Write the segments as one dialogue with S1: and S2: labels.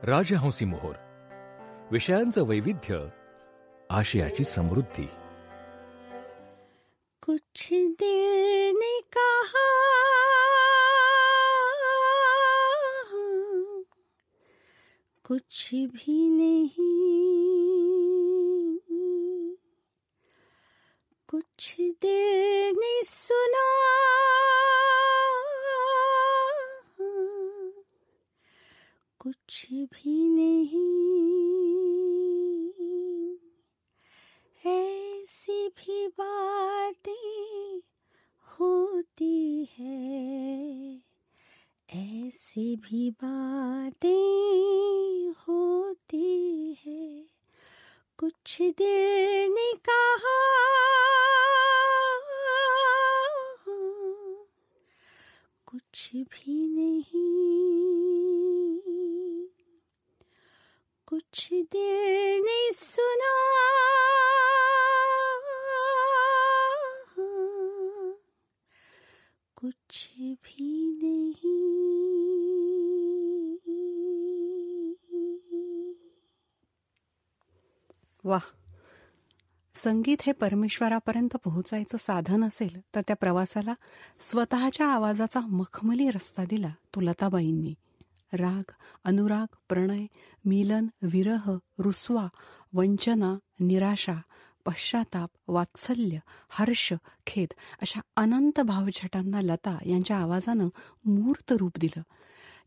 S1: राजहंसी मोहोर. विषयांचं वैविध्य, आशयाची समृद्धी.
S2: कुछ दिल ने कहा, कुछ भी नहीं, कुछ दिल ने सुना, कुछ भी नहीं. ऐसी भी बातें होती है, ऐसी भी बातें होती है. कुछ दिल ने कहा, कुछ भी नहीं, कुछ दिल ने सुना, कुछ भी नहीं.
S3: वाह. संगीत हे परमेश्वरापर्यंत पोहोचायचं साधन असेल तर त्या प्रवासाला स्वतःच्या आवाजाचा मखमली रस्ता दिला तो लताबाईंनी. राग, अनुराग, प्रणय, मिलन, विरह, रुसवा, वंचना, निराशा, पश्चाताप, वात्सल्य, हर्ष, खेद अशा अनंत भावछटांना लता यांच्या आवाजानं मूर्त रूप दिलं.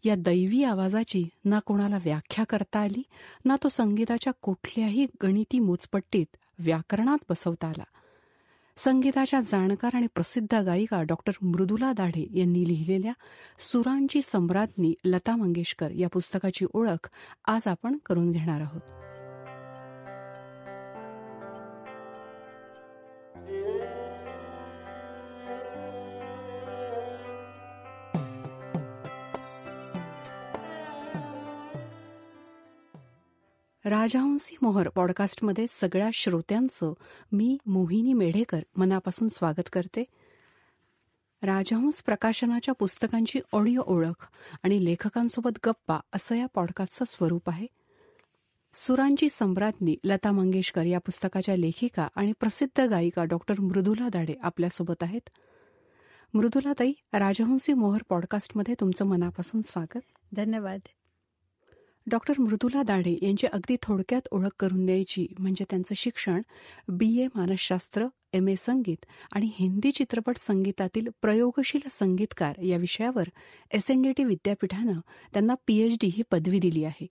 S3: या दैवी आवाजाची ना कोणाला व्याख्या करता आली, ना तो संगीताच्या कुठल्याही गणिती मोजपट्टीत व्याकरणात बसवता आला. संगीताच्या जाणकार आणि प्रसिद्ध गायिका डॉक्टर मृदुला दाढे यांनी लिहिलेल्या सुरांची सम्राज्ञी लता मंगेशकर या पुस्तकाची ओळख आज आपण करून घेणार आहोत. राजहंसी मोहर पॉडकास्टमध्ये सगळ्या श्रोत्यांचं मी मोहिनी मेढेकर मनापासून स्वागत करते. राजहंस प्रकाशनाच्या पुस्तकांची ऑडिओ ओळख आणि लेखकांसोबत गप्पा असं या पॉडकास्टचं स्वरूप आहे. सुरांची सम्राज्ञी लता मंगेशकर या पुस्तकाच्या लेखिका आणि प्रसिद्ध गायिका डॉक्टर मृदुला दाढे आपल्यासोबत आहेत. मृदुलाताई, राजहंसी मोहर पॉडकास्टमध्ये तुमचं मनापासून स्वागत.
S2: धन्यवाद.
S3: डॉक्टर मृदुला दाढे यांची अगदी थोडक्यात ओळख करून द्यायची म्हणजे त्यांचं शिक्षण BA मानसशास्त्र, MA संगीत आणि हिंदी चित्रपट संगीतातील प्रयोगशील संगीतकार या विषयावर SNDT विद्यापीठानं त्यांना PhD ही पदवी दिली आहे.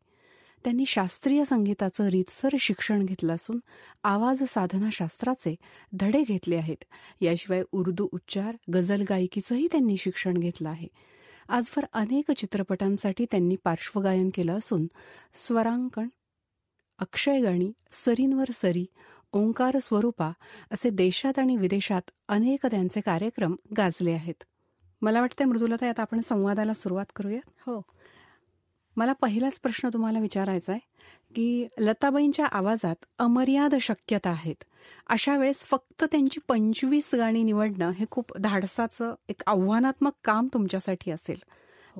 S3: त्यांनी शास्त्रीय संगीताचं रीतसर शिक्षण घेतलं असून आवाज साधनाशास्त्राचे धडे घेतले आहेत. याशिवाय उर्दू उच्चार, गझल गायकीचंही त्यांनी शिक्षण घेतलं आहे. आजवर अनेक चित्रपटांसाठी त्यांनी पार्श्वगायन केलं असून स्वरांकन, अक्षयगाणी, सरींवर सरी, ओंकार स्वरूपा असे देशात आणि विदेशात अनेक त्यांचे कार्यक्रम गाजले आहेत. मला वाटतं मृदुलाताई, आता आपण संवादाला सुरुवात करूयात.
S2: हो.
S3: मला पहिलाच प्रश्न तुम्हाला विचारायचा आहे की लताबाईंच्या आवाजात अमर्याद शक्यता आहेत. अशा वेळेस फक्त त्यांची 25 गाणी निवडणं हे खूप धाडसाचं एक आव्हानात्मक काम तुमच्यासाठी असेल,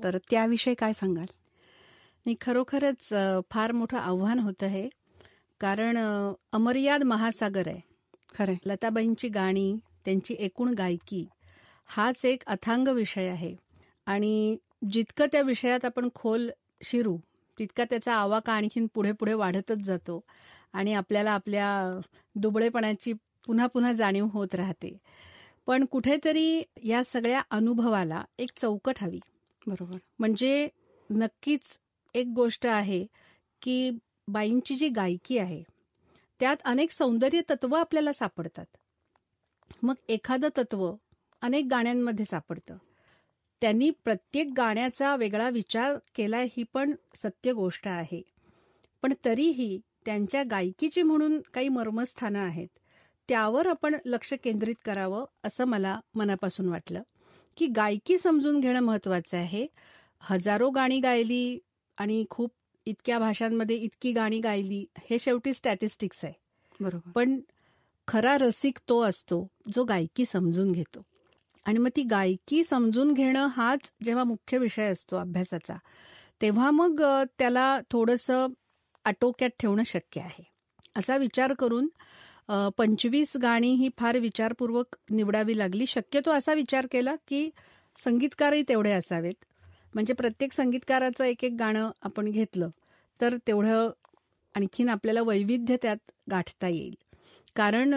S3: तर त्याविषयी काय सांगाल?
S2: नाही, खरोखरच फार मोठं आव्हान होतं हे, कारण अमर्याद महासागर आहे.
S3: खरंय.
S2: लताबाईंची गाणी, त्यांची एकूण गायकी हाच एक अथांग विषय आहे आणि जितकं त्या विषयात आपण खोल शिरू तितका त्याचा आवाका आणखीन पुढे पुढे वाढतच जातो आणि आपल्याला आपल्या दुबळेपणाची पुन्हा पुन्हा जाणीव होत राहते. पण कुठेतरी या सगळ्या अनुभवाला एक चौकट हवी.
S3: बरोबर.
S2: म्हणजे नक्कीच एक गोष्ट आहे की बाईंची जी गायकी आहे त्यात अनेक सौंदर्य तत्व आपल्याला सापडतात. मग एखादं तत्व अनेक गाण्यांमध्ये सापडतं. त्यांनी प्रत्येक गाण्याचा वेगळा विचार केला ही पण सत्य गोष्ट आहे. पण तरीही त्यांच्या गायकीची म्हणून काही मर्मस्थानं आहेत, त्यावर आपण लक्ष केंद्रित करावं असं मला मनापासून वाटलं. की गायकी समजून घेणं महत्त्वाचं आहे. हजारो गाणी गायली आणि खूप इतक्या भाषांमध्ये इतकी गाणी गायली हे शेवटी स्टॅटिस्टिक्स आहे.
S3: बरोबर.
S2: पण खरा रसिक तो असतो जो गायकी समजून घेतो. आणि मग ती गायकी समजून घेणं हाच जेव्हा मुख्य विषय असतो अभ्यासाचा, तेव्हा मग त्याला थोडंसं आटोक्यात ठेवणं शक्य आहे. असा विचार करून 25 गाणी ही फार विचारपूर्वक निवडावी लागली. शक्यतो असा विचार केला की संगीतकारही तेवढे असावेत. म्हणजे प्रत्येक संगीतकाराचं एक एक गाणं आपण घेतलं तर तेवढं आणखीन आपल्याला वैविध्य त्यात गाठता येईल. कारण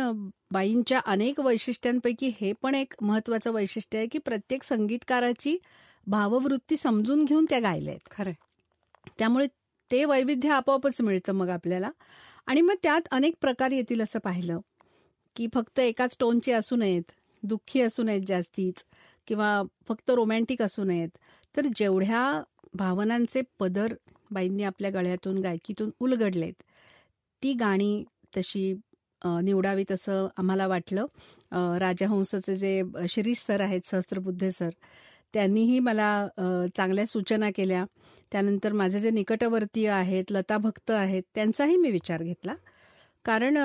S2: बाईंच्या अनेक वैशिष्ट्यांपैकी हे पण एक महत्त्वाचं वैशिष्ट्य आहे की प्रत्येक संगीतकाराची भाववृत्ती समजून घेऊन त्या गायल्या आहेत.
S3: खरं.
S2: त्यामुळे ते वैविध्य आपोआपच मिळतं मग आपल्याला. आणि मग त्यात अनेक प्रकार येतील असं पाहिलं की फक्त एकाच टोनची असू नयेत, दुःखी असू नयेत जास्तीच, किंवा फक्त रोमॅन्टिक असू नयेत. तर जेवढ्या भावनांचे पदर बाईंनी आपल्या गळ्यातून गायकीतून उलगडलेत ती गाणी तशी निवडावीत असं आम्हाला वाटलं. राजहंसचे जे शिरीष सर आहेत, सहस्त्रबुद्धे सर, त्यांनीही मला चांगल्या सूचना केल्या. त्यानंतर माझे जे निकटवर्तीय आहेत, लता भक्त आहेत, त्यांचाही मी विचार घेतला. कारण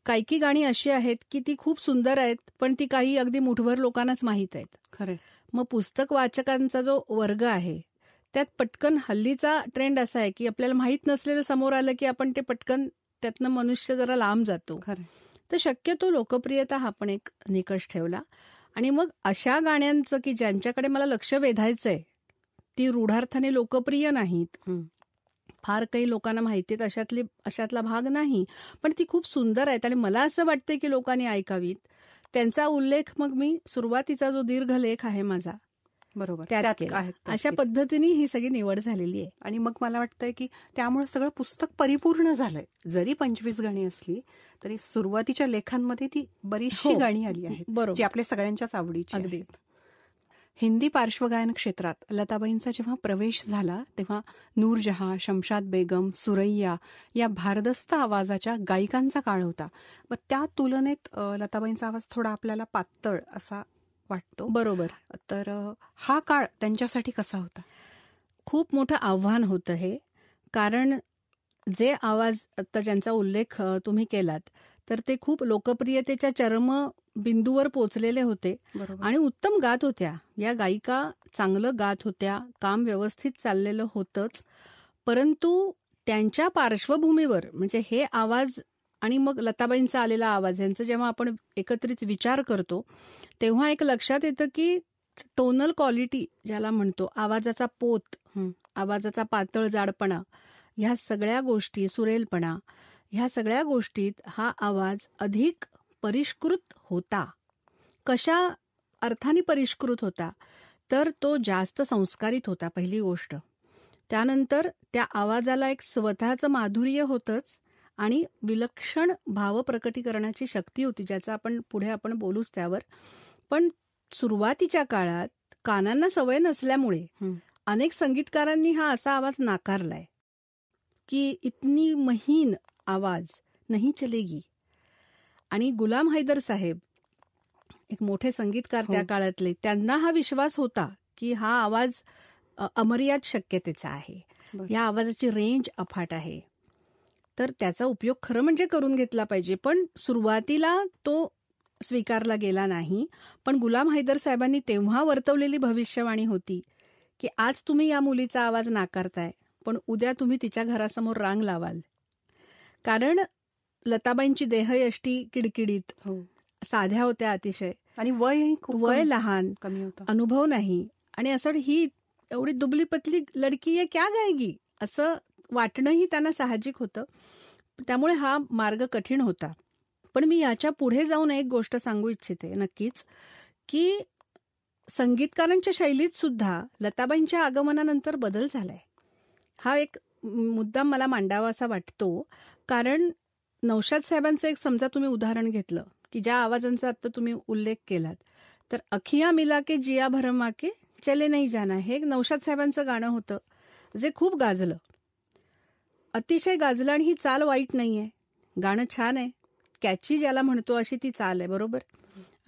S2: काही गाणी अशी आहेत की ती खूप सुंदर आहेत पण ती काही अगदी मुठभर लोकांनाच माहीत आहेत.
S3: खरं.
S2: मग पुस्तक वाचकांचा जो वर्ग आहे त्यात पटकन हल्लीचा ट्रेंड असा आहे की आपल्याला माहीत नसलेलं समोर आलं की आपण ते पटकन त्यातनं मनुष्य जरा लांब जातो.
S3: खरं.
S2: तर शक्यतो लोकप्रियता हा पण एक निकष ठेवला. आणि मग अशा गाण्यांचं की ज्यांच्याकडे मला लक्ष वेधायचंय, ती रूढार्थाने लोकप्रिय नाहीत, फार काही लोकांना माहिती आहेत अशातला भाग नाही, पण ती खूप सुंदर आहेत आणि मला असं वाटतंय की लोकांनी ऐकावीत, त्यांचा उल्लेख मग मी सुरुवातीचा जो दीर्घ लेख आहे माझा
S3: बरोबर
S2: त्यात केला. अशा पद्धतीने ही सगळी निवड झालेली आहे.
S3: आणि मग मला वाटतंय की त्यामुळे सगळं पुस्तक परिपूर्ण झालंय. जरी 25 गाणी असली तरी सुरुवातीच्या लेखांमध्ये ती बरीचशी गाणी आली आहेत,
S2: बरोबर,
S3: जी आपल्या सगळ्यांच्याच आवडीची
S2: अगदी.
S3: आहेत. हिंदी पार्श्वगायन क्षेत्रात लताबाईंचा जेव्हा प्रवेश झाला तेव्हा नूरजहां, शमशाद बेगम, सुरैया या भारदस्त आवाजाच्या गायिकांचा काळ होता. मग त्या तुलनेत लताबाईंचा आवाज थोडा आपल्याला पातळ असा वाटतो.
S2: बरोबर.
S3: तर हा काळ त्यांच्यासाठी कसा होता?
S2: खूप मोठं आव्हान होतं हे. कारण जे आवाज आता ज्यांचा उल्लेख तुम्ही केलात तर ते खूप लोकप्रियतेच्या चरम बिंदूवर पोचलेले होते आणि उत्तम गात होत्या. या गायिका चांगलं गात होत्या, काम व्यवस्थित चाललेलं होतंच. परंतु त्यांच्या पार्श्वभूमीवर म्हणजे हे आवाज आणि मग लताबाईंचा आलेला आवाज यांचा जेव्हा आपण एकत्रित विचार करतो तेव्हा एक लक्षात येतं की टोनल क्वालिटी ज्याला म्हणतो, आवाजाचा पोत, आवाजाचा पातळ जाडपणा, ह्या सगळ्या गोष्टी, सुरेलपणा, ह्या सगळ्या गोष्टीत हा आवाज अधिक परिष्कृत होता. कशा अर्थाने परिष्कृत होता? तर तो जास्त संस्कारित होता, पहिली गोष्ट. त्यानंतर त्या आवाजाला एक स्वतःचं माधुर्य होतंच आणि विलक्षण भावप्रकटीकरणाची शक्ती होती, ज्याचं आपण पुढे बोलूच त्यावर. पण सुरुवातीच्या काळात कानांना सवय नसल्यामुळे अनेक संगीतकारांनी हा असा आवाज नाकारलाय की इतनी महीन आवाज नहीं चलेगी. आणि गुलाम हैदर साहेब, एक मोठे संगीतकार त्या काळातले, त्यांना हा विश्वास होता की हा आवाज अमर्याद शक्यतेचा आहे, या आवाजाची रेंज अफाट आहे, तर त्याचा उपयोग खरं म्हणजे करून घेतला पाहिजे. पण सुरुवातीला तो स्वीकारला गेला नाही. पण गुलाम हैदर साहेबांनी तेव्हा वर्तवलेली भविष्यवाणी होती की आज तुम्ही या मुलीचा आवाज नाकारताय पण उद्या तुम्ही तिच्या घरासमोर रांग लावाल. कारण लताबाईंची देहयष्टी किडकिडीत, साध्या होत्या अतिशय, आणि वय लहान, कमी होतं, अनुभव नाही, आणि असं ही एवढी दुबली पतली लडकी आहे, क्या गायगी, असं वाटणंही त्यांना साहजिक होतं. त्यामुळे हा मार्ग कठीण होता. पण मी याच्या पुढे जाऊन एक गोष्ट सांगू इच्छिते नक्कीच, की संगीतकारांच्या शैलीत सुद्धा लताबाईंच्या आगमनानंतर बदल झालाय. हा एक मुद्दा मला मांडावासा वाटतो. कारण नौशाद साहेबांचं एक समजा तुम्ही उदाहरण घेतलं की ज्या आवाजांचा आता तुम्ही उल्लेख केलात, तर अखिया मिला के जिया भरमा के चले नहीं जाना, हे नौशाद साहेबांचं गाणं होतं जे खूप गाजलं, अतिशय गाजलं. आणि ही चाल वाईट नाहीये, गाणं छान आहे, कॅची ज्याला म्हणतो अशी ती चाल आहे, बरोबर.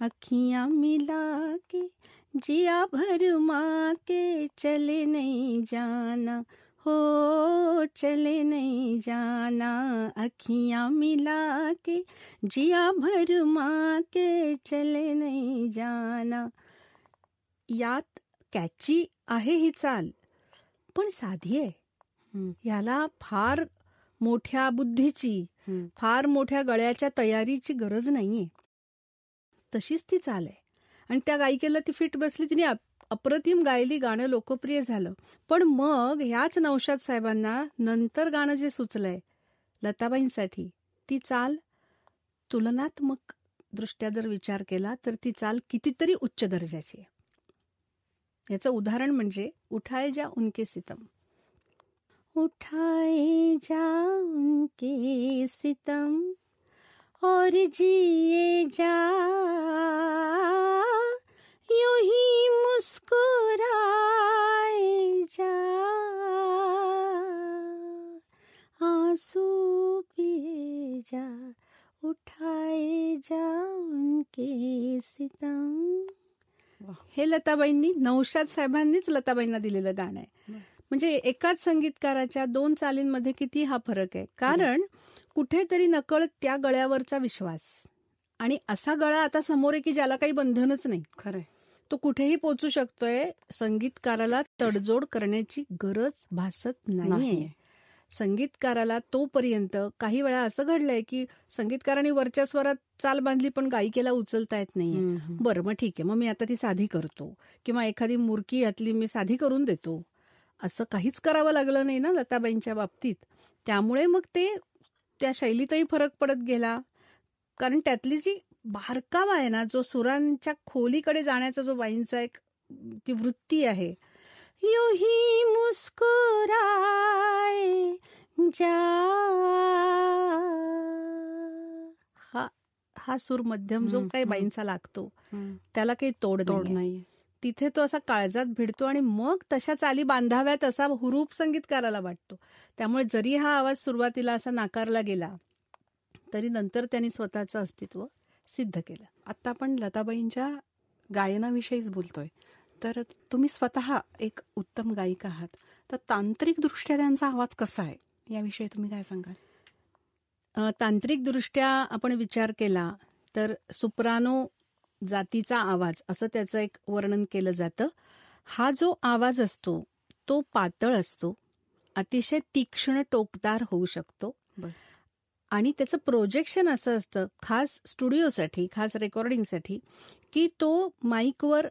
S2: अखिया मिला के जिया भरमा के चले नहीं जाना, हो चले नहीं जाना, अखियां मिला के जिया भरमा के चले नहीं जाना. यात कॅची आहे ही चाल, पण साधी आहे. ह्याला फार मोठ्या बुद्धीची, फार मोठ्या गळ्याच्या तयारीची गरज नाहीये. तशीच ती चाल आहे. आणि त्या गायिकेला ती फिट बसली, तिने अप्रतिम गायली, गाणं लोकप्रिय झालं. पण मग ह्याच नौशाद साहेबांना नंतर गाणं जे सुचलंय लताबाईंसाठी, ती चाल तुलनात्मक दृष्ट्या जर विचार केला तर ती चाल कितीतरी उच्च दर्जाची आहे. याचं उदाहरण म्हणजे उठाए जा उनके सितम. उठाए जा उनके सितम और जिए जा, यूं ही मुस्कुराए जा, आंसू पिए जा, उठाए जा उनके सितम. हे लताबाईंनी, नौशाद साहेबांनीच लताबाईंना दिलेलं गाणं आहे. म्हणजे एकाच संगीतकाराच्या दोन चालींमध्ये किती हा फरक आहे. कारण कुठेतरी नकळत त्या गळ्यावरचा विश्वास, आणि असा गळा आता समोर आहे की ज्याला काही बंधनच नाही.
S3: खरंय,
S2: तो कुठेही पोचू शकतोय. संगीतकाराला तडजोड करण्याची गरज भासत नाहीये. संगीतकाराला तोपर्यंत, काही वेळा असं घडलंय की संगीतकाराने वरच्या स्वरात चाल बांधली पण गायिकेला उचलता येत नाहीये. बरं, मग ठीक आहे, मग मी आता ती साधी करतो, किंवा एखादी मुरकी यातली मी साधी करून देतो. असं काहीच करावं लागलं नाही ना लताबाईंच्या बाबतीत. त्यामुळे मग ते त्या शैलीतही फरक पडत गेला. कारण त्यातली जी बारकावा आहे ना, जो सुरांच्या खोलीकडे जाण्याचा जो बाईंचा एक ती वृत्ती आहे, यूं ही मुस्कुराए जा, हा सूर मध्यम जो काही बाईंचा लागतो त्याला काही तोड नाही. तिथे तो असा काळजात भिडतो आणि मग तशा चाली बांधाव्यात असा हुरूप संगीतकाराला वाटतो. त्यामुळे जरी हा आवाज सुरुवातीला असा नाकारला गेला तरी नंतर त्यांनी स्वतःचं अस्तित्व सिद्ध केलं.
S3: आता आपण लताबाईंच्या गायनाविषयीच बोलतोय, तर तुम्ही स्वतः एक उत्तम गायिका आहात, तर तांत्रिकदृष्ट्या त्यांचा आवाज कसा आहे याविषयी तुम्ही काय सांगाल?
S2: तांत्रिकदृष्ट्या आपण विचार केला तर सुप्रानो जातीचा आवाज असं त्याचं एक वर्णन केलं जातं. हा जो आवाज असतो तो पातळ असतो, अतिशय तीक्ष्ण टोकदार होऊ शकतो. आणि त्याचं प्रोजेक्शन असं असतं खास स्टुडिओसाठी, खास रेकॉर्डिंगसाठी, की तो माईकवर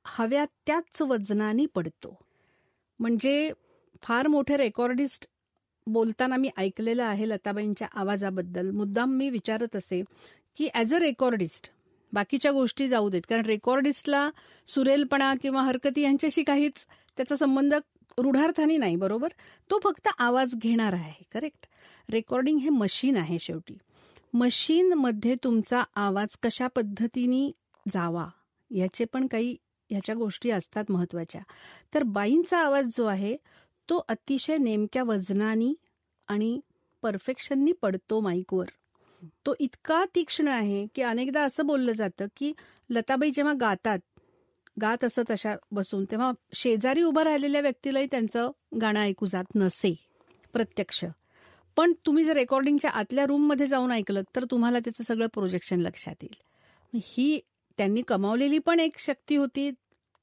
S2: हव्या त्याच वजनाने पडतो. म्हणजे फार मोठे रेकॉर्डिस्ट बोलताना मी ऐकलेलं आहे लताबाईंच्या आवाजाबद्दल. मुद्दाम मी विचारत असे की ॲज अ रेकॉर्डिस्ट, बाकीच्या गोष्टी जाऊ देत, कारण रेकॉर्डिस्टला सुरेलपणा किंवा हरकती यांच्याशी काहीच त्याचा संबंध रूढार्थाने नाही, बरोबर. तो फक्त आवाज घेणार आहे, करेक्ट. रेकॉर्डिंग हे मशीन आहे शेवटी. मशीनमध्ये तुमचा आवाज कशा पद्धतीने जावा याचे पण काही ह्याच्या गोष्टी असतात महत्वाच्या. तर बाईंचा आवाज जो आहे तो अतिशय नेमक्या वजनानी आणि परफेक्शननी पडतो माईकवर. तो इतका तीक्ष्ण आहे की अनेकदा असं बोललं जातं की लताबाई जेव्हा गात असत अशा बसून, तेव्हा शेजारी उभं राहिलेल्या व्यक्तीलाही त्यांचं गाणं ऐकू जात नसे प्रत्यक्ष. पण तुम्ही जर रेकॉर्डिंगच्या आतल्या रूममध्ये जाऊन ऐकलं तर तुम्हाला त्याचं सगळं प्रोजेक्शन लक्षात येईल. ही त्यांनी कमावलेली पण एक शक्ती होती.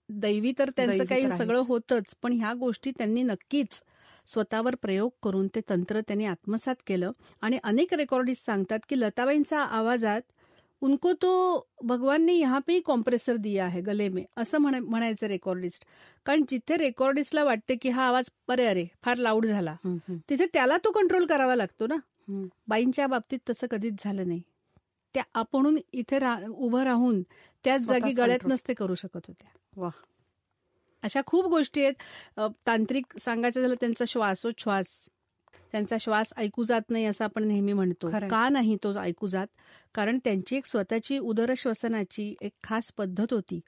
S2: दैवी तर त्यांचं काही सगळं होतंच, पण ह्या गोष्टी त्यांनी नक्कीच स्वतःवर प्रयोग करून ते तंत्र त्यांनी आत्मसात केलं. आणि अनेक रेकॉर्डिस्ट सांगतात की लताबाईंच्या आवाजात उनको तो भगवान ने यहाँ पे कॉम्प्रेसर दिया है गले में, असं म्हणायचं रेकॉर्डिस्ट. कारण जिथे रेकॉर्डिस्टला वाटते की हा आवाज अरे फार लाऊड झाला, तिथे त्याला तो कंट्रोल करावा लागतो ना. बाईंच्या बाबतीत तसं कधीच झालं नाही. त्या आपणून इथे उभं राहून त्याच जागी गळ्यात नसते करू शकत होत्या.
S3: वा,
S2: अशा खूप गोष्टी आहेत. तांत्रिक सांगायचं झालं, त्यांचा श्वासोच्छ्वास, त्यांचा श्वास ऐकू जात नाही असं आपण नेहमी म्हणतो. का नाही तो ऐकू जात? कारण त्यांची एक स्वतःची उदरश्वसनाची एक खास पद्धत होती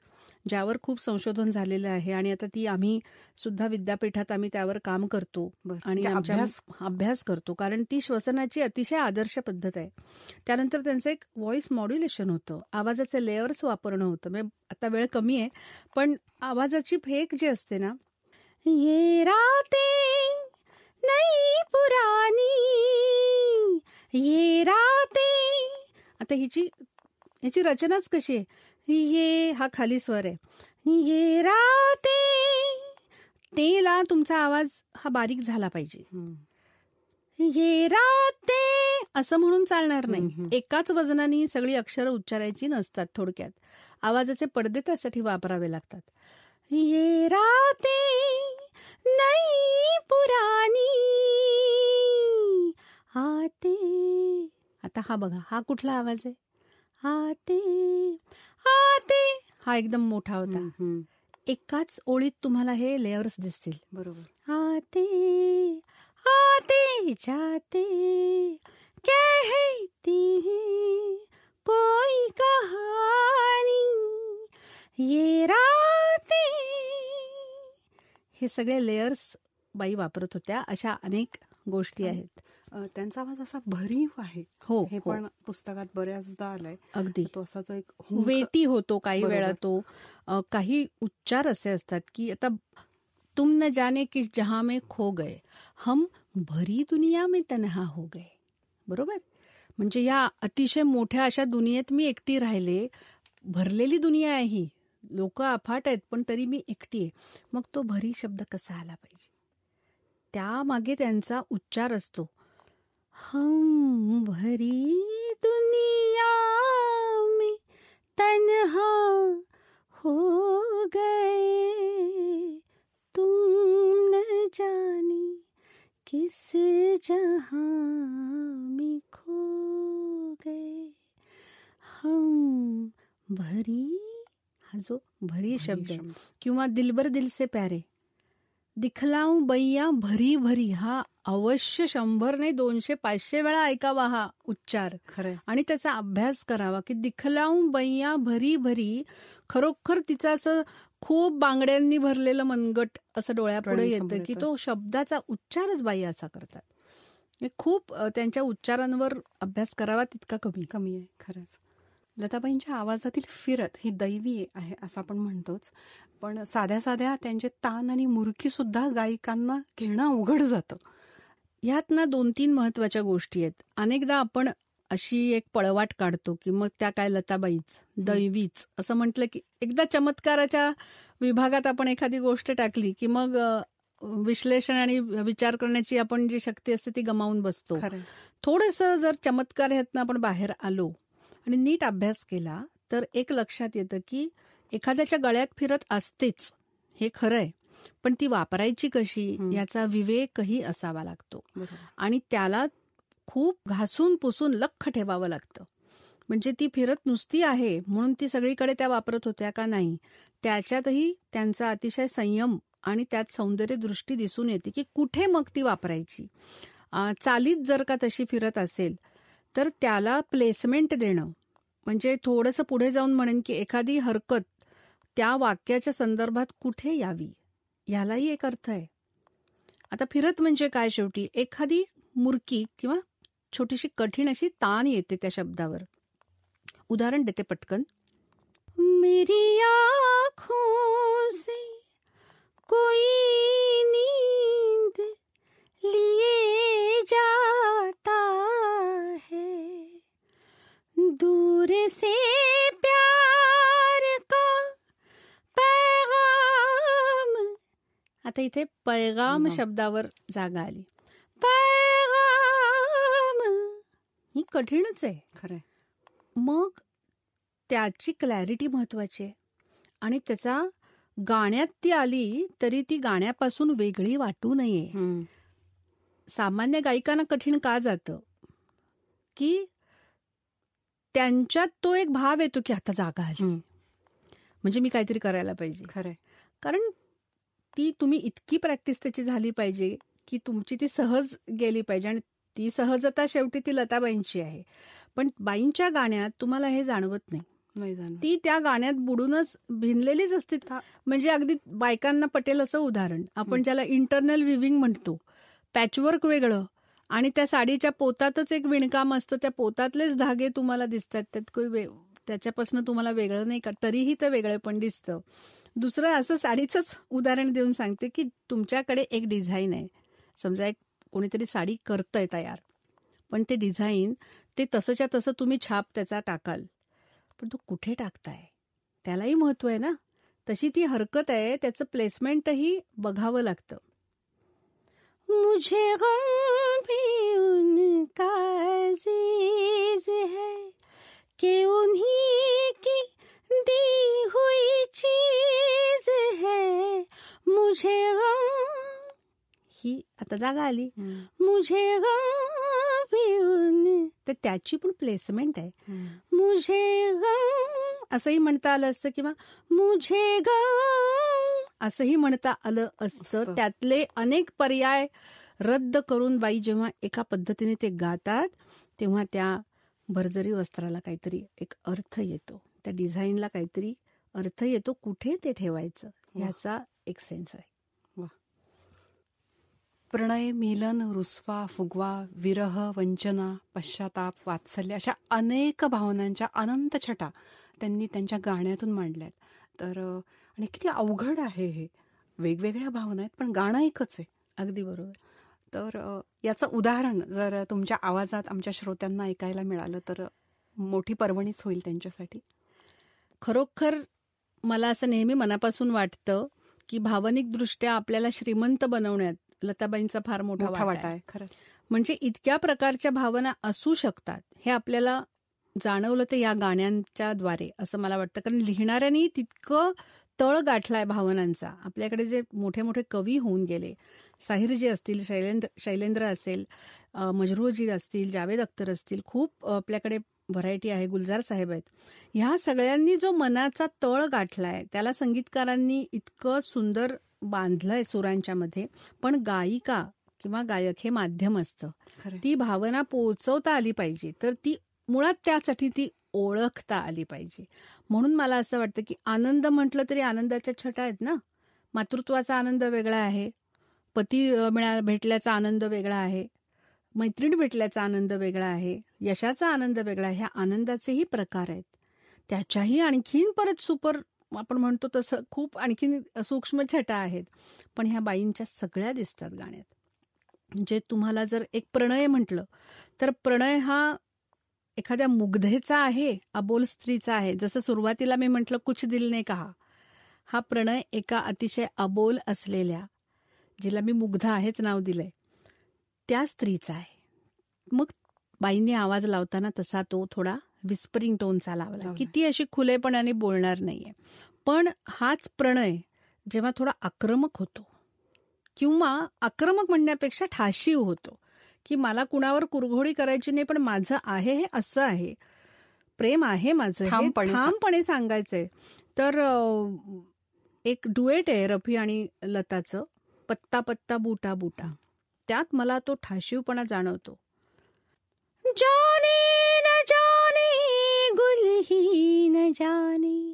S2: ज्यावर खूप संशोधन झालेलं आहे. आणि आता ती आम्ही सुद्धा विद्यापीठात आम्ही त्यावर काम करतो आणि अभ्यास करतो, कारण ती श्वसनाची अतिशय आदर्श पद्धत आहे. त्यानंतर त्यांचं एक व्हॉइस मॉड्युलेशन होतं, आवाजाचे लेअर्स वापरणं होतं. म्हणजे आता वेळ कमी आहे, पण आवाजाची फेक जी असते ना, ये रातें नई पुरानी, ये रातें, आता ह्याची रचनाच कशी आहे, ये हा खाली स्वर आहे, ये रातें तेला तुमचा आवाज हा बारीक झाला पाहिजे.
S3: हम्म.
S2: ये राते असं म्हणून चालणार नाही.
S3: हम्म.
S2: एकाच वजनाने सगळी अक्षरं उच्चारायची नसतात. थोडक्यात आवाजाचे पडदे त्यासाठी वापरावे लागतात. ये राते नई पुरानी आते. आता हा बघा, हा कुठला आवाज आहे? आते आते, हा एकदम मोठा होता.
S3: हम्म.
S2: एकाच ओळीत तुम्हाला हे लेयर्स दिसतील.
S3: बरोबर.
S2: आते आते जाते कहती है कोई कहानी ये राते. हे सगळे लेयर्स बाई वापरत होत्या. अशा अनेक गोष्टी आहेत.
S3: त्यांचा आवाज असा भरीव आहे.
S2: हो,
S3: हे
S2: हो.
S3: पण पुस्तकात बऱ्याचदा आलंय.
S2: अगदी
S3: तो असा जो एक
S2: वेटी होतो काही
S3: बरोबर.
S2: वेळा तो. काही उच्चार असे असतात की आता तुम न जाने किस जहां में खो गए, हम भरी दुनिया में तन्हा हो गए. बरोबर. म्हणजे या अतिशय मोठ्या अशा दुनियेत मी एकटी राहिले. भरलेली दुनिया आहे ही, लोक अफाट आहेत, पण तरी मी एकटी आहे. मग तो भरी शब्द कसा आला पाहिजे, त्यामागे त्यांचा उच्चार असतो. हम भरी दुनिया में तन्हा हो गए, तुम न जाने किस जहां में खो गए, हम भरी. हा जो भरी शब्द आहे. किंवा दिलबर दिल से प्यारे, दिखलाऊ बैया भरी भरी, हा अवश्य 100 नाही 200 500 वेळा ऐकावा हा उच्चार.
S3: खरंय.
S2: आणि त्याचा अभ्यास करावा की दिखलाऊ बैया भरी भरी. खरोखर तिचं असं खूप बांगड्यांनी भरलेलं मनगट असं डोळ्यापुढे येतं की तो शब्दाचा उच्चारच बाई असा करतात. खूप त्यांच्या उच्चारांवर अभ्यास करावा तितका कमी
S3: आहे. खरंच लताबाईंच्या आवाजातील फिरत ही दैवी आहे असं आपण म्हणतोच, पण साध्या साध्या त्यांचे तान आणि मुरकी सुद्धा गायिकांना घेणं अवघड जातं.
S2: ह्यात ना 2-3 महत्वाच्या गोष्टी आहेत. अनेकदा आपण अशी एक पळवाट काढतो की मग त्या काय लताबाईच दैवीच असं म्हटलं की एकदा चमत्काराच्या विभागात आपण एखादी गोष्ट टाकली की मग विश्लेषण आणि विचार करण्याची आपण जी शक्ती असते ती गमावून बसतो. थोडंसं जर चमत्कार ह्यातनं आपण बाहेर आलो आणि नीट अभ्यास केला तर एक लक्षात येतं की एखाद्याच्या गळ्यात फिरत असतेच, हे खरं आहे, पण ती वापरायची कशी याचा विवेकही असावा लागतो. आणि त्याला खूप घासून पुसून लख्ख ठेवावं लागतं. म्हणजे ती फिरत नुसती आहे म्हणून ती सगळीकडे त्या वापरत होत्या का नाही, त्याच्यातही त्यांचा अतिशय संयम आणि त्यात सौंदर्य दृष्टी दिसून येते की कुठे मग ती वापरायची. चालीत जर का तशी फिरत असेल तर त्याला प्लेसमेंट देणं, म्हणजे थोडंसं पुढे जाऊन म्हणेन की एखादी हरकत त्या वाक्याच्या संदर्भात कुठे यावी, ह्यालाही एक अर्थ आहे. आता फिरत म्हणजे काय, शेवटी एखादी मुरकी किंवा छोटीशी कठीण अशी ताण येते त्या शब्दावर. उदाहरण देते पटकन. मेरी आँखों से कोई नींद लिए जाता है, दूर से प्यार का पैगाम. आता इथे पैगाम शब्दावर जागा आली. पैगाम ही कठीणच आहे.
S3: खरंय.
S2: मग त्याची क्लॅरिटी महत्वाची आहे आणि त्याचा गाण्यात ती आली तरी ती गाण्यापासून वेगळी वाटू नये. सामान्य गायिकांना कठीण का जातं की त्यांच्यात तो एक भाव येतो की आता जागा आली म्हणजे मी काहीतरी करायला पाहिजे.
S3: खरंय.
S2: कारण ती तुम्ही इतकी प्रॅक्टिस त्याची झाली पाहिजे की तुमची ती सहज गेली पाहिजे. आणि ती सहजता शेवटी ती लताबाईंची आहे. पण बाईंच्या गाण्यात तुम्हाला हे जाणवत नाही. ती त्या गाण्यात बुडूनच भिनलेलीच असते. म्हणजे अगदी बायकांना पटेल असं उदाहरण, आपण ज्याला इंटरनल विविंग म्हणतो. पॅचवर्क वेगळं आणि त्या साडीच्या पोतातच एक विणकाम असतं, त्या पोतातलेच धागे तुम्हाला दिसतात, त्यात त्याच्यापासून तुम्हाला वेगळं नाही का, तरीही ते वेगळं पण दिसतं. दुसरं असं साडीचंच उदाहरण देऊन सांगते की तुमच्याकडे एक डिझाईन आहे, समजा एक कोणीतरी साडी करतंय तयार, पण ते डिझाईन ते तसंच्या तसं तुम्ही छाप त्याचा टाकाल, पण तो कुठे टाकताय त्यालाही महत्व आहे ना. तशी ती हरकत आहे, त्याचं प्लेसमेंटही बघावं लागतं. मुझे गम भी उनका अजीज है कि उन्हीं की दी हुई चीज है. मुझे गम, ही आता जागा आली, मुझे गम भी उन, तर त्याची पण प्लेसमेंट आहे. मुझे गम असंही म्हणता आलं असतं किंवा मुझे गम असंही म्हणता आलं असतं. त्यातले अनेक पर्याय रद्द करून बाई जेव्हा एका पद्धतीने ते गातात तेव्हा त्या भरजरी वस्त्राला काहीतरी एक अर्थ येतो, त्या डिझाईनला काहीतरी अर्थ येतो. कुठे ते ठेवायचं ह्याचा एक सेन्स आहे.
S3: प्रणय, मिलन, रुसवा, फुगवा, विरह, वंचना, पश्चाताप, वात्सल्य अशा अनेक भावनांच्या अनंत छटा त्यांनी त्यांच्या गाण्यातून मांडल्यात. तर आणि किती अवघड आहे हे, वेगवेगळ्या भावना आहेत पण गाणं एकच आहे.
S2: अगदी बरोबर.
S3: तर याचं उदाहरण जर तुमच्या आवाजात आमच्या श्रोत्यांना ऐकायला मिळालं तर मोठी पर्वणीच होईल त्यांच्यासाठी.
S2: खरोखर मला असं नेहमी मनापासून वाटतं की भावनिकदृष्ट्या आपल्याला श्रीमंत बनवण्यात लताबाईंचा फार मोठा वाटा आहे.
S3: खरंच,
S2: म्हणजे इतक्या प्रकारच्या भावना असू शकतात हे आपल्याला जाणवलं ते या गाण्यांच्या द्वारे असं मला वाटतं. कारण लिहिणाऱ्यांनी तितकं तळ गाठलाय भावनांचा. आपल्याकडे जे मोठे मोठे कवी होऊन गेले, साहिरजी असतील, शैलेंद्र असेल, मजरूहजी असतील, जावेद अख्तर असतील, खूप आपल्याकडे व्हरायटी आहे, गुलजार साहेब आहेत. ह्या सगळ्यांनी जो मनाचा तळ गाठलाय त्याला संगीतकारांनी इतकं सुंदर बांधलंय सुरांच्या मध्ये. पण गायिका किंवा गायक हे माध्यम असतं, ती भावना पोहोचवता आली पाहिजे. तर ती मुळात त्यासाठी ती ओळखता आली पाहिजे. म्हणून मला असं वाटतं की आनंद म्हटलं तरी आनंदाच्या छटा आहेत ना. मातृत्वाचा आनंद वेगळा आहे, पती भेटल्याचा आनंद वेगळा आहे, मैत्रीण भेटल्याचा आनंद वेगळा आहे, यशाचा आनंद वेगळा आहे. ह्या आनंदाचेही प्रकार आहेत. त्याच्याही आणखीन परत सुपर आपण म्हणतो तसं खूप आणखीन सूक्ष्म छटा आहेत. पण ह्या बाईंच्या सगळ्या दिसतात गाण्यात. म्हणजे तुम्हाला जर एक प्रणय म्हटलं तर प्रणय हा एखाद्या मुग्धेचा आहे, अबोल स्त्रीचा आहे. जसं सुरुवातीला मी म्हटलं कुछ दिल ने कहा, हा प्रणय एका अतिशय अबोल असलेल्या, जिला मी मुग्ध आहेच नाव दिलंय, त्या स्त्रीचा आहे. मग बाईंनी आवाज लावताना तसा तो थोडा विस्परिंग टोनचा लावला, किती अशी खुलेपणाने बोलणार नाहीये. पण हाच प्रणय जेव्हा थोडा आक्रमक होतो किंवा आक्रमक म्हणण्यापेक्षा ठाशीव होतो की मला कुणावर कुरघोडी करायची नाही, पण माझं आहे हे असं आहे, प्रेम आहे माझं, ठामपणे सांगायचंय. तर एक डुएट आहे रफी आणि लताचं, पत्ता पत्ता बूटा बूटा. त्यात मला तो ठाशीवपणा जाणवतो. जाने न जाने गुल ही न जाने,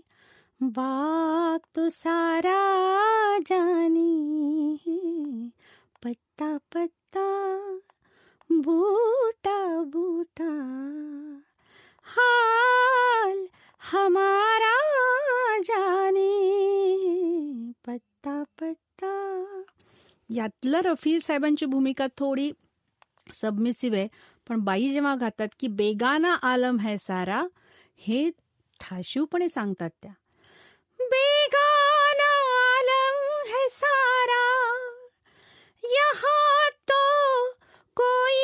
S2: बाग तो सारा जाने, पत्ता पत्ता बूटा बूटा, हाल हमारा जाने, पत्ता पत्ता. यातलं रफी साहेबांची भूमिका थोडी सबमिसिव्ह आहे, पण बाई जेव्हा गातात की बेगाना आलम है सारा, हे ठाशीवपणे सांगतात त्या. बेगाना आलम है सारा, यहाँ तो कोई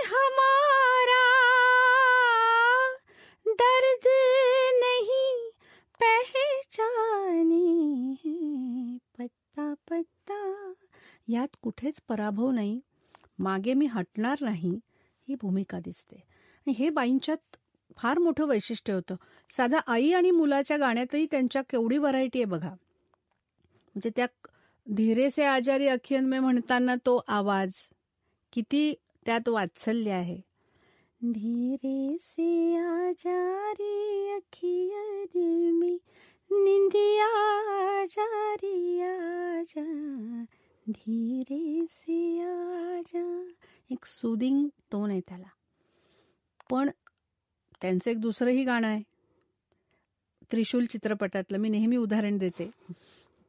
S2: हमारा दर्द नहीं पहचाने, पत्ता पत्ता. यात कुठेच पराभव नाही, मागे मी हटणार नाही, ही भूमिका दिसते. हे बाईंच्यात फार मोठं वैशिष्ट्य होतं. साधा आई आणि मुलाच्या गाण्यातही त्यांच्या केवढी व्हरायटी आहे बघा. म्हणजे त्या धीरे से आजारी अखियन में म्हणताना तो आवाज, किती त्यात वात्सल्य आहे. धीरे से आजारी अखियन में निंदिया जारी आजा, धीरे से आजा. एक सुदिंग टोन आहे त्याला. पण त्यांचं एक दुसरंही गाणं आहे त्रिशूल चित्रपटातलं, मी नेहमी उदाहरण देते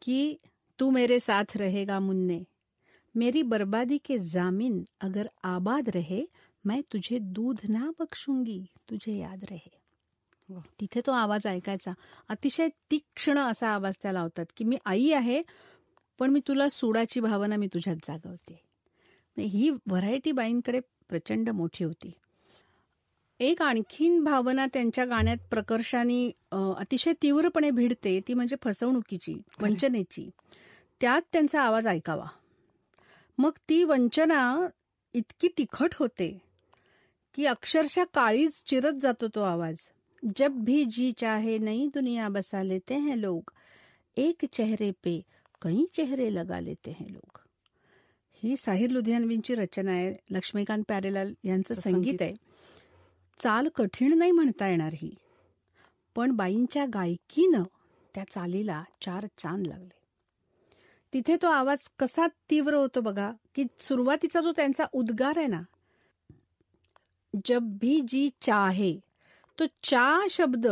S2: की तू मेरे साथ रहेगा मुन्ने, मेरी बर्बादी के जामीन अगर आबाद रहे, मैं तुझे दूध ना बख्शूंगी, तुझे याद रहे. तिथे तो आवाज ऐकायचा. अतिशय तीक्ष्ण असा आवाज त्या लावतात की मी आई आहे, पण मी तुला सूडाची भावना मी तुझ्यात जागवते. ही व्हरायटी बाईंकडे प्रचंड मोठी होती. एक आणखीन भावना त्यांच्या गाण्यात प्रकर्षाने अतिशय तीव्रपणे भिडते, ती म्हणजे फसवणुकीची, वंचनेची. त्यात त्यांचा आवाज ऐकावा. मग ती वंचना इतकी तिखट होते की अक्षरशः काळीच चिरत जातो तो आवाज. जब भी जी चाहे नई दुनिया बसा लेते हैं लोग, एक चेहरे पे कई चेहरे लगा लेते हैं लोग. ही साहिर लुधियानवींची रचना आहे. लक्ष्मीकांत प्यारेलाल यांचं संगीत आहे. चाल कठीण नाही म्हणता येणार ही, पण बाईंच्या गायकीनं त्या चालीला 4 चांद लागले. तिथे तो आवाज कसा तीव्र होतो बघा, की सुरुवातीचा जो त्यांचा उद्गार आहे ना, जब भी जी चाहे, तो चा शब्द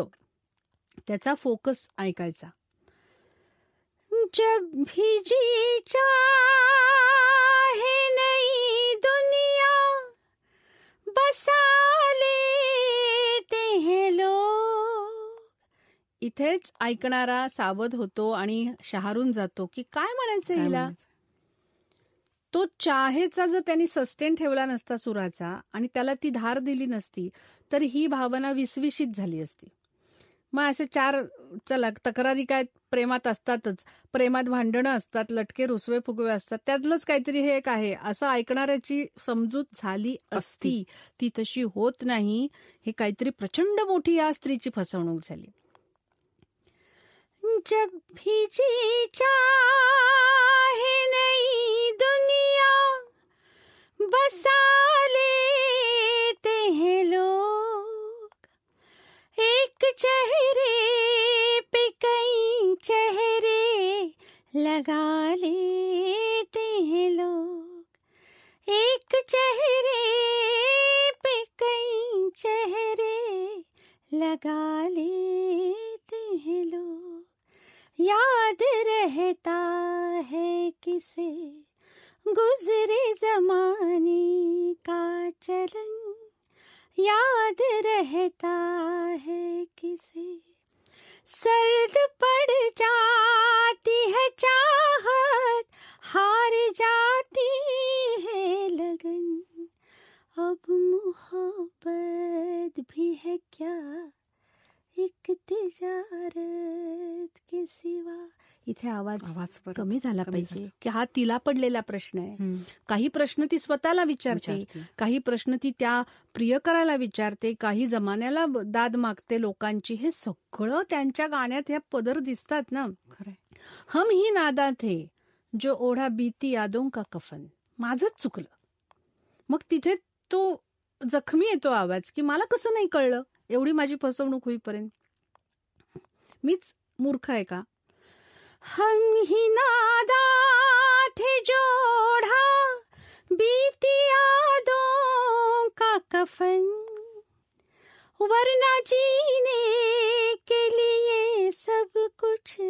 S2: त्याचा फोकस ऐकायचा. जब भी जी चाहे नई दुनिया बसा लेते हैं लोग. इथेच ऐकणारा सावध होतो आणि शहारून जातो की काय म्हणायचं हिला. तो चाहेचा जर त्यांनी सस्टेन ठेवला नसता सुराचा आणि त्याला ती धार दिली नसती, तर ही भावना विसविशीत झाली असती. मग असे 4 चला तक्रारी काय प्रेमात असतातच, प्रेमात भांडणं असतात, लटके रुसवे फुगवे असतात, त्यातलंच काहीतरी हे एक आहे असं ऐकणाऱ्याची समजूत झाली असती. ती तशी होत नाही. हे काहीतरी प्रचंड मोठी या स्त्रीची फसवणूक झाली. जब भी जी चाहे नई दुनिया बसा लेते हैं लोग, एक चेहरे पे कई चेहरे लगा लेते हैं लोग, एक चेहरे पे कई चेहरे लगा लेते हैं लोग. याद रहता है किसे गुजरे जमाने का चलन, याद रहता है किसे सर्द पड़ जाती है चाहत, हार जाती है लगन, अब मोहब्बत भी है क्या एक तिजारत के सिवा. इथे आवाज कमी झाला पाहिजे की हा तिला पडलेला प्रश्न आहे. काही प्रश्न ती स्वतःला विचारते, काही प्रश्न ती त्या प्रियकराला विचारते, काही जमान्याला दाद मागते लोकांची. हे सगळं त्यांच्या गाण्यात ह्या पदर दिसतात ना. खरं. हम ही नादा थे जो ओढा बीती यादों का कफन. माझंच चुकलं. मग तिथे तो जखमी येतो आवाज की मला कसं नाही कळलं एवढी माझी फसवणूक होईपर्यंत. मीच मूर्ख आहे का. हम ही नादा थे जोड़ा बीती यादों का कफन, वरना जीने के लिए सब कुछ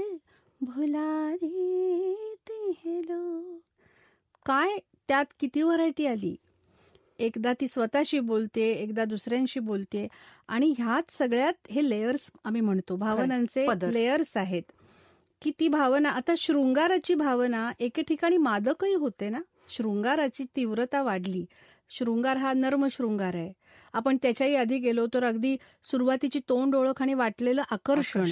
S2: भुला देते हैं लोग. काय त्यात किती व्हरायटी आली. एकदा ती स्वतःशी बोलते, एकदा दुसऱ्यांशी बोलते, आणि ह्यात सगळ्यात हे लेयर्स आम्ही म्हणतो, भावनांचे लेयर्स आहेत की ती भावना. आता शृंगाराची भावना एके ठिकाणी मादकही होते ना. शृंगाराची तीव्रता वाढली. शृंगार हा नर्म शृंगार आहे. आपण त्याच्याही आधी गेलो तर अगदी सुरुवातीची तोंड ओळख आणि वाटलेलं आकर्षण,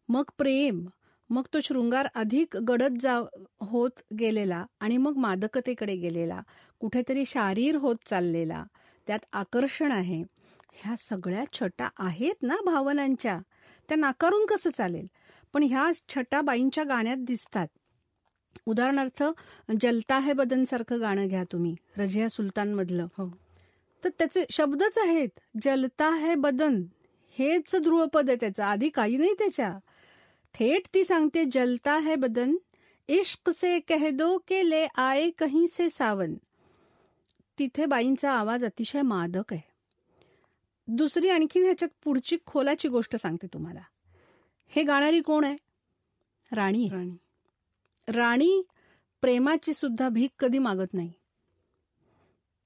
S2: मग प्रेम, मग तो शृंगार अधिक गडद होत गेलेला आणि मग मादकतेकडे गेलेला, कुठेतरी शारीर होत चाललेला, त्यात आकर्षण आहे. ह्या सगळ्या छटा आहेत ना भावनांच्या, त्या नाकारून कसं चालेल. पण ह्या छटा बाईंच्या गाण्यात दिसतात. उदाहरणार्थ जलता है बदन सारखं गाणं घ्या तुम्ही, रझिया सुलतान मधलं. तर त्याचे शब्दच आहेत, जलता है बदन हेच ध्रुवपद आहे त्याचं, आधी काही नाही त्याच्या. थेट ती सांगते जलता है बदन, इश्क से कह दो के ले आए कहीं से सावन. तिथे बाईंचा आवाज अतिशय मादक आहे. दुसरी आणखी ह्याच्यात पुढची खोलाची गोष्ट सांगते तुम्हाला. हे गाणारी कोण आहे? राणी. राणी प्रेमाची सुद्धा भीक कधी मागत नाही.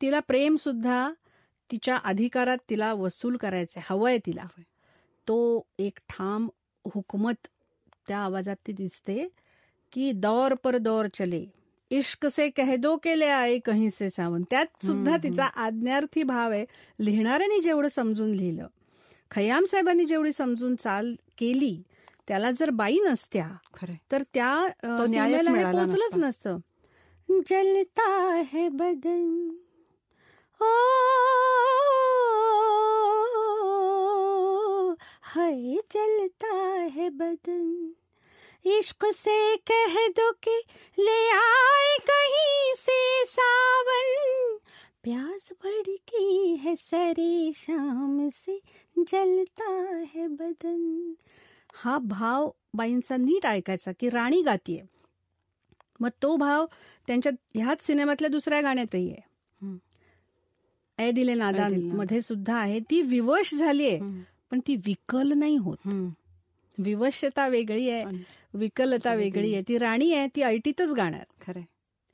S2: तिला प्रेम सुद्धा तिच्या अधिकारात तिला वसूल करायचंय, हवंय तिला. तो एक ठाम हुकमत त्या आवाजात ती दिसते की दौर पर दौर चले, इश्क से कह दो के ले आए कहीं से सावन. त्यात सुद्धा तिचा आज्ञार्थी भाव आहे. लिहिणाऱ्यांनी जेवढं समजून लिहिलं, खय्याम साहेबांनी जेवढी समजून चाल केली, त्याला जर बाई नसत्या
S3: खरंय.
S2: तर त्या
S3: न्यायच
S2: सिनेमाला हे
S3: मिळाला
S2: पोचलंच नसतं. जलता है बदन ओ हाय जलता है बदन, इश्क से कह दो कि ले आए कहीं से सावन, प्यास भड़की है सरी शाम से जलता है बदन. हा भाव बाईंचा नीट ऐकायचा की राणी गातीये. मग तो भाव त्यांच्या ह्याच सिनेमातल्या दुसऱ्या गाण्यातही आहे. ए दिले नादान मध्ये सुद्धा आहे. ती विवश झालीये पण ती विकल नाही होत. विवशता वेगळी आहे, विकलता वेगळी आहे. ती राणी आहे, ती ऐटीतच गाणार.
S3: खरंय.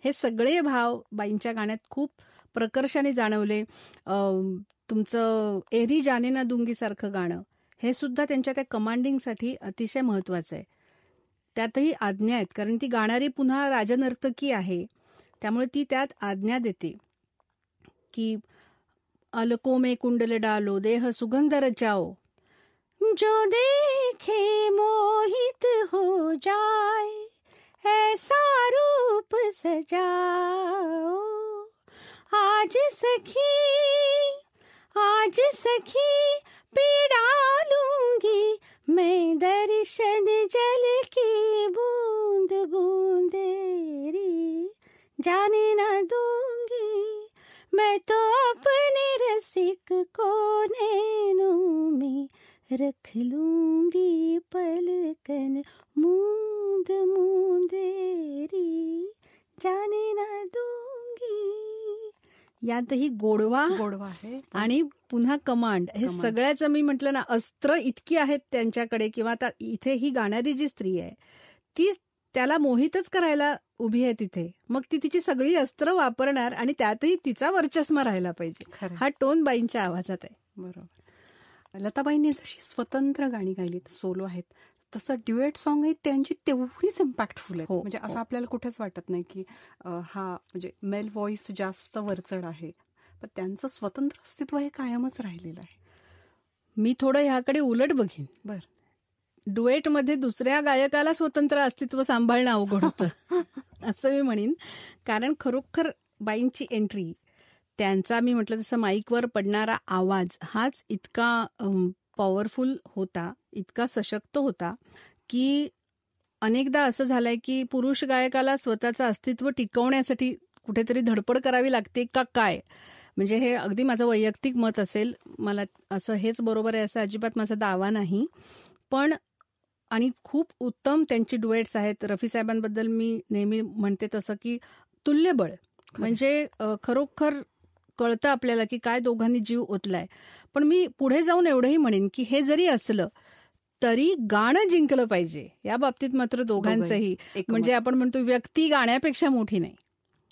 S2: हे सगळे भाव बाईंच्या गाण्यात खूप प्रकर्षाने जाणवले. तुमचं एरी जाने ना दुंगी सारखं गाणं हे सुद्धा त्यांच्या त्या कमांडिंगसाठी अतिशय महत्वाचं आहे. त्यातही आज्ञा आहेत, कारण ती गाणारी पुन्हा राजनर्तकी आहे, त्यामुळे ती त्यात आज्ञा देते की अलको में कुंडल डालो देह सुगंध रचाओ, जो देखे मोहित हो जाए ऐसा रूप सजाओ, आज सखी पीड़ा लूंगी मैं दर्शन जल की बूंद बूंदेरी, जाने न दूंगी मैं तो अपने रसिक को नैनों में रख लूंगी पलकन मूंद मूंदेरी, जाने न दूंगी. यातही गोडवा
S3: आहे
S2: आणि पुन्हा कमांड हे सगळ्याचं मी म्हटलं ना, अस्त्र इतकी आहेत त्यांच्याकडे. किंवा आता इथे ही गाणारी जी स्त्री आहे ती त्याला मोहितच करायला उभी आहे तिथे. मग ती तिची सगळी अस्त्र वापरणार आणि त्यातही तिचा वर्चस्व राहायला पाहिजे. हा टोन बाईंच्या आवाजात आहे.
S3: बरोबर. लताबाईंनी जशी स्वतंत्र गाणी गायलीत, सोलो आहेत, तसं ड्युएट सॉंग आहेत त्यांची तेवढीच इम्पॅक्टफुल आहे. म्हणजे असं आपल्याला कुठेच वाटत नाही की हा म्हणजे मेल व्हॉइस जास्त वरचढ आहे, पण त्यांचं स्वतंत्र अस्तित्व हे कायमच राहिलेलं आहे.
S2: मी थोडं ह्याकडे उलट बघीन.
S3: बर.
S2: डुएटमध्ये दुसऱ्या गायकाला स्वतंत्र अस्तित्व सांभाळणं अवघड होतं असं मी म्हणेन. कारण खरोखर बाईंची एंट्री, त्यांचा मी म्हटलं तसं माईकवर पडणारा आवाज हाच इतका पॉवरफुल होता, इतका सशक्त होता की अनेकदा असं झालंय की पुरुष गायकाला स्वतःचं अस्तित्व टिकवण्यासाठी कुठेतरी धडपड करावी लागते का काय. म्हणजे हे अगदी माझं वैयक्तिक मत असेल, मला असं हेच बरोबर आहे असं अजिबात माझा दावा नाही. पण आणि खूप उत्तम त्यांची डुएट्स आहेत. रफी साहेबांबद्दल मी नेहमी म्हणते तसं की तुल्यबळ, म्हणजे खरोखर कळतं आपल्याला की काय दोघांनी जीव ओतलाय. पण मी पुढे जाऊन एवढंही म्हणेन की हे जरी असलं तरी गाणं जिंकलं पाहिजे. या बाबतीत मात्र दोघांचंही, म्हणजे आपण म्हणतो व्यक्ती गाण्यापेक्षा मोठी नाही,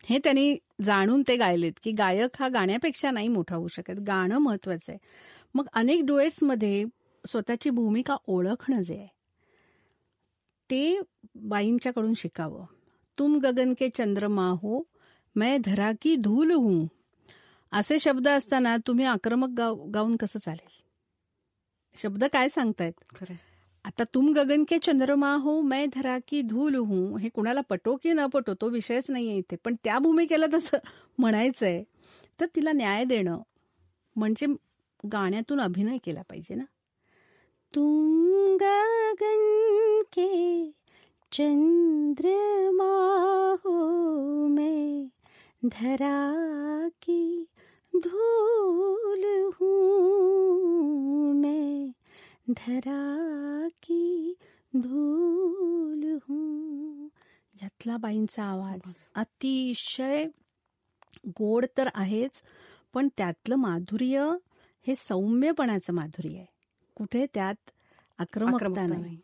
S2: हे त्यांनी जाणून ते गायलेत की गायक हा गाण्यापेक्षा नाही मोठा होऊ शकत, गाणं महत्वाचं आहे. मग अनेक डुएट्समध्ये स्वतःची भूमिका ओळखणं जे आहे ते बाईंच्याकडून शिकावं. तुम गगन के चंद्रमा हो मैं धरा की धूल हूं, असे शब्द असताना तुम्ही आक्रमक गाऊन कसं चालेल? शब्द काय सांगतायत?
S3: खरं.
S2: आता तुम गगन के चंद्रमा हो मैं धरा की धूल हूं, हे कुणाला पटो की न पटो तो विषयच नाहीये इथे. पण त्या भूमिकेला तसं म्हणायचंय तर तिला न्याय देणं म्हणजे गाण्यातून अभिनय केला पाहिजे ना. तुम गगन के चंद्रमा हो मैं धरा की धूल हूँ, मैं धरा की धूल हूँ. यातला बाईंचा आवाज अतिशय गोड तर आहेच, पण त्यातलं माधुर्य हे सौम्यपणाचं माधुर्य आहे, कुठे त्यात आक्रमकता नाही.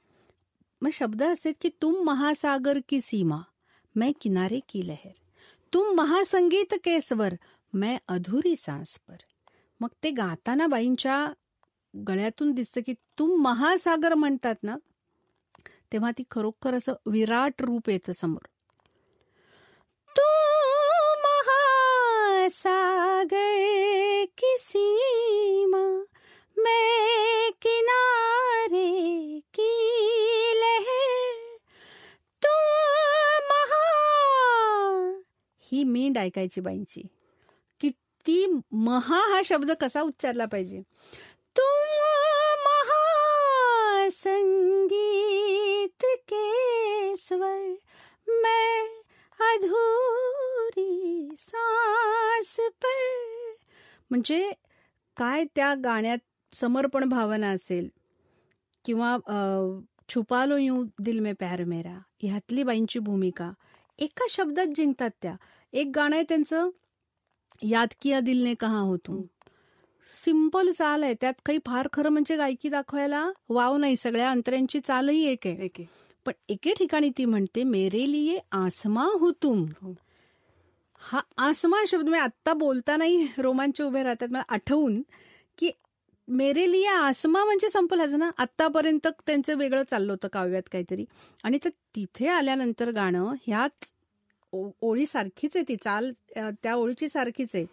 S2: मग शब्द असे की तुम महासागर की सीमा मैं किनारे की लहर, तुम महासंगीत के स्वर मैं अधुरी सांस पर. मग ते गाताना बाईंच्या गळ्यातून दिसतं की तू महासागर म्हणतात ना, तेव्हा ती खरोखर असं विराट रूप येतं समोर. तू महासागर की सीमा, मैं किनारे की लहर, तू महा. ही मींड ऐकायची बाईंची. किती महा हा शब्द कसा उच्चारला पाहिजे. तू महा संगीत के स्वर, मैं अधूरी सांस पर. म्हणजे काय त्या गाण्यात समर्पण भावना असेल, किंवा छुपा लो यूं दिल में प्यार मेरा, ह्यातली बाईंची भूमिका एका शब्दात जिंकतात त्या. एक गाणं आहे त्यांचं, याद किया दिल ने कहा हो तुम. सिंपल चाल आहे, त्यात काही फार खरं म्हणजे गायकी दाखवायला वाव नाही, सगळ्या अंतऱ्यांची चालही एक आहे. पण एके ठिकाणी ती म्हणते, मेरे लिए आसमा हो तुम. हा आसमा शब्द मी आत्ता बोलतानाही रोमांच उभे राहतात मला आठवून, की मेरे लिए आसमा म्हणजे संपलाच ना. आत्तापर्यंत त्यांचं वेगळं चाललं होतं काव्यात काहीतरी, आणि तर तिथे आल्यानंतर गाणं ह्याच ओळी सारखीच आहे, ती चाल त्या ओळीची सारखीच आहे.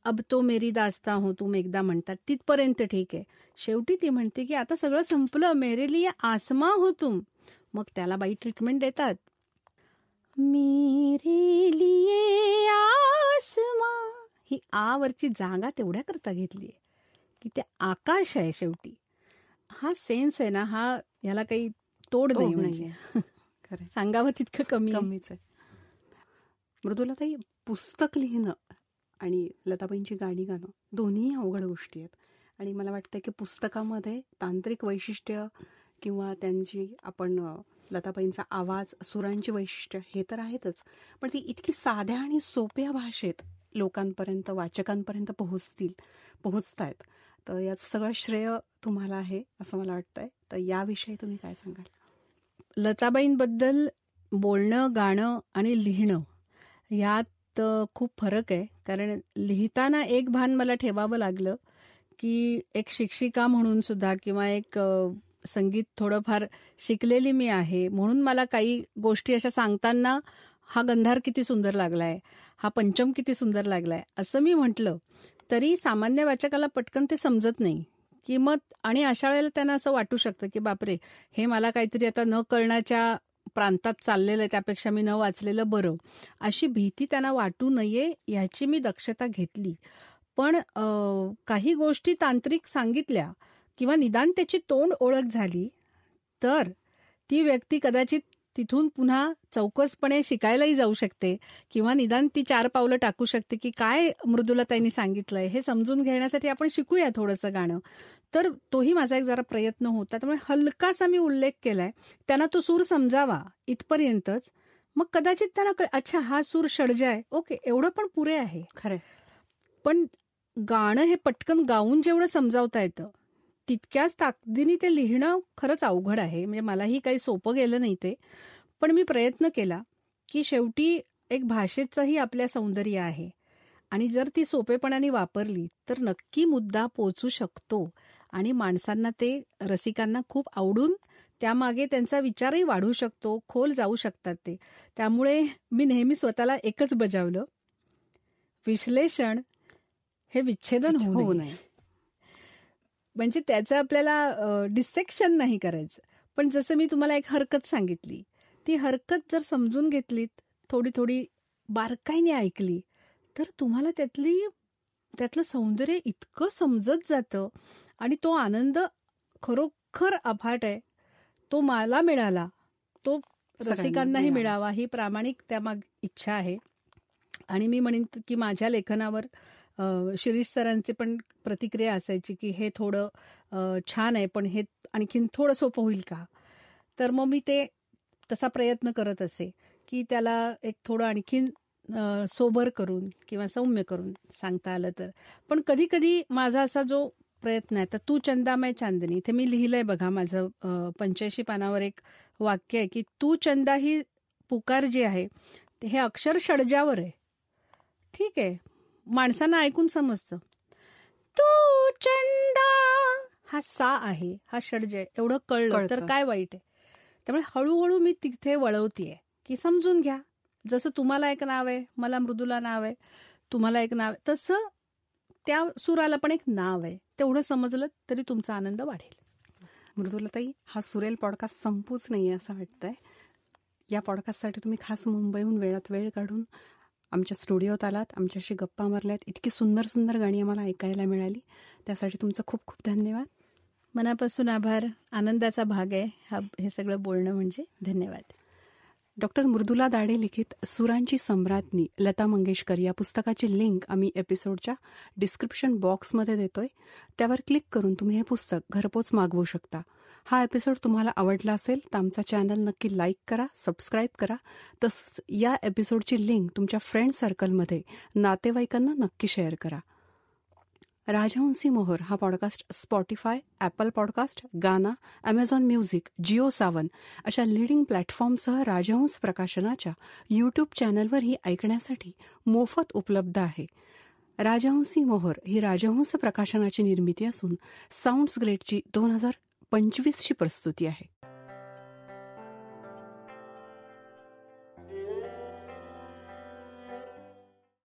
S2: अब तो मेरी दास्ता हो तुम एकदा म्हणतात तिथपर्यंत ठीक आहे. शेवटी ती म्हणते की आता सगळं संपलं, मेरे लिए आसमा हो तुम. मग त्याला बाई ट्रीटमेंट देतात, मेरे लिए आसमा. ही आवरची जागा तेवढ्या करता घेतलीये की ते आकाश आहे शेवटी. हा सेन्स आहे ना, हा ह्याला काही तोड नाही, म्हणजे सांगावं तितकं कमीच आहे.
S3: मृदुलाताई, पुस्तक लिहिणं आणि लताबाईंची गाणी गाणं दोन्ही अवघड गोष्टी आहेत. आणि मला वाटतं की पुस्तकामध्ये तांत्रिक वैशिष्ट्य किंवा त्यांची आपण लताबाईंचा आवाज, सुरांची वैशिष्ट्य हे तर आहेतच, पण ती इतकी साध्या आणि सोप्या भाषेत लोकांपर्यंत, वाचकांपर्यंत पोहोचतायत. तर याचं सगळं श्रेय तुम्हाला आहे असं मला वाटतंय. तर याविषयी तुम्ही काय सांगाल?
S2: लताबाईंबद्दल बोलणं, गाणं आणि लिहिणं यात खूप फरक आहे. कारण लिहिताना एक भान मला ठेवावं लागलं की एक शिक्षिका म्हणून सुद्धा, किंवा एक संगीत थोडंफार शिकलेली मी आहे म्हणून मला काही गोष्टी अशा सांगताना हा गंधार किती सुंदर लागलाय, हा पंचम किती सुंदर लागलाय असं मी म्हटलं तरी सामान्य वाचकाला पटकन ते समजत नाही की मग, आणि अशा वेळेला त्यांना असं वाटू शकतं की बापरे, हे मला काहीतरी आता न कळण्याच्या प्रांतात चाललेलं आहे, त्यापेक्षा मी न वाचलेलं बरं, अशी भीती त्यांना वाटू नये याची मी दक्षता घेतली. पण काही गोष्टी तांत्रिक सांगितल्या किंवा निदान त्याची तोंड ओळख झाली तर ती व्यक्ती कदाचित तिथून पुन्हा चौकसपणे शिकायलाही जाऊ शकते, किंवा निदान ती 4 पावलं टाकू शकते की काय मृदुलाताईंनी सांगितलंय हे समजून घेण्यासाठी आपण शिकूया थोडंसं गाणं. तर तोही माझा एक जरा प्रयत्न होता. त्यामुळे हलकासा मी उल्लेख केलाय, त्यांना तो सूर समजावा इथपर्यंतच. मग कदाचित त्यांना अच्छा हा सूर षड्ज आहे, ओके, एवढं पण पुरे आहे.
S3: खरंय.
S2: पण गाणं हे पटकन गाऊन जेवढं समजावता येतं तितक्याच ताकदीने ते लिहिणं खरंच अवघड आहे. म्हणजे मलाही काही सोपं गेलं नाही ते, पण मी प्रयत्न केला की शेवटी एक भाषेचंही आपल्या सौंदर्य आहे आणि जर ती सोपेपणाने वापरली तर नक्की मुद्दा पोचू शकतो आणि माणसांना ते, रसिकांना खूप आवडून त्यामागे त्यांचा विचारही वाढू शकतो, खोल जाऊ शकतात ते. त्यामुळे मी नेहमी स्वतःला एकच बजावलं, विश्लेषण हे विच्छेदन होऊ नये. म्हणजे त्याचं आपल्याला डिसेक्शन नाही करायचं. पण जसं मी तुम्हाला एक हरकत सांगितली, ती हरकत जर समजून घेतलीत, थोडी थोडी बारकाईने ऐकली तर तुम्हाला त्यातलं सौंदर्य इतकं समजत जातं आणि तो आनंद खरोखर अफाट आहे. तो मला मिळाला, तो रसिकांनाही मिळावा ही प्रामाणिक त्यामाग इच्छा आहे. आणि मी म्हणेन की माझ्या लेखनावर शिरीष सरांची पण प्रतिक्रिया असायची की हे थोडं छान आहे पण हे आणखीन थोडं सोपं होईल का. तर मग मी ते तसा प्रयत्न करत असे की त्याला एक थोडं आणखीन सोबर करून किंवा सौम्य करून सांगता आलं तर. पण कधी कधी माझा असा जो प्रयत्न आहे, तर तू चंदा मैं चांदनी, इथे मी लिहिलंय बघा, माझं 85 पानावर एक वाक्य आहे की तू चंदा ही पुकार जी आहे हे अक्षर षड्जावर आहे. ठीक आहे, माणसांना ऐकून समजतं. तू चंदा हा सा आहे, हा षड्ज आहे, एवढं कळलं तर
S3: कळतं.
S2: काय वाईट आहे. त्यामुळे हळूहळू मी तिथे वळवतीये की समजून घ्या. जसं तुम्हाला एक नाव आहे, मला मृदुला नाव आहे, तुम्हाला एक नाव आहे, तसं त्या सुराला पण एक नाव आहे. तेवढं समजलं तरी तुमचा आनंद वाढेल.
S3: मृदुलाताई, हा सुरेल पॉडकास्ट संपूच नाहीये असं वाटतंय. या पॉडकास्टसाठी तुम्ही खास मुंबईहून वेळात वेळ काढून आमच्या स्टुडिओत आलात, आमच्याशी गप्पा मारल्यात, इतकी सुंदर सुंदर गाणी आम्हाला ऐकायला मिळाली. त्यासाठी तुमचं खूप खूप धन्यवाद.
S2: मनापासून आभार. आनंदाचा भाग आहे हे सगळं बोलणं म्हणजे. धन्यवाद.
S3: डॉक्टर मृदुला दाढे लिखित सुरांची सम्राज्ञी लता मंगेशकर या पुस्तकाची लिंक आम्ही एपिसोडच्या डिस्क्रिप्शन बॉक्समध्ये देतोय. त्यावर क्लिक करून तुम्ही हे पुस्तक घरपोच मागवू शकता. हा एपिसोड तुम्हाला आवडला असेल तर आमचा चॅनल नक्की लाईक करा, सबस्क्राईब करा. तसंच या एपिसोडची लिंक तुमच्या फ्रेंड सर्कलमध्ये, नातेवाईकांना नक्की शेअर करा. राजहंसी मोहर हा पॉडकास्ट स्पॉटिफाय, ॲपल पॉडकास्ट, गाना, ॲमेझॉन म्युझिक, जिओ सावन अशा लीडिंग प्लॅटफॉर्मसह राजहंस प्रकाशनाच्या यूट्यूब चॅनलवरही ऐकण्यासाठी मोफत उपलब्ध आहे. राजहंसी मोहर ही राजहंस प्रकाशनाची निर्मिती असून साऊंड्स ग्रेटची 2025ची प्रस्तुती आहे.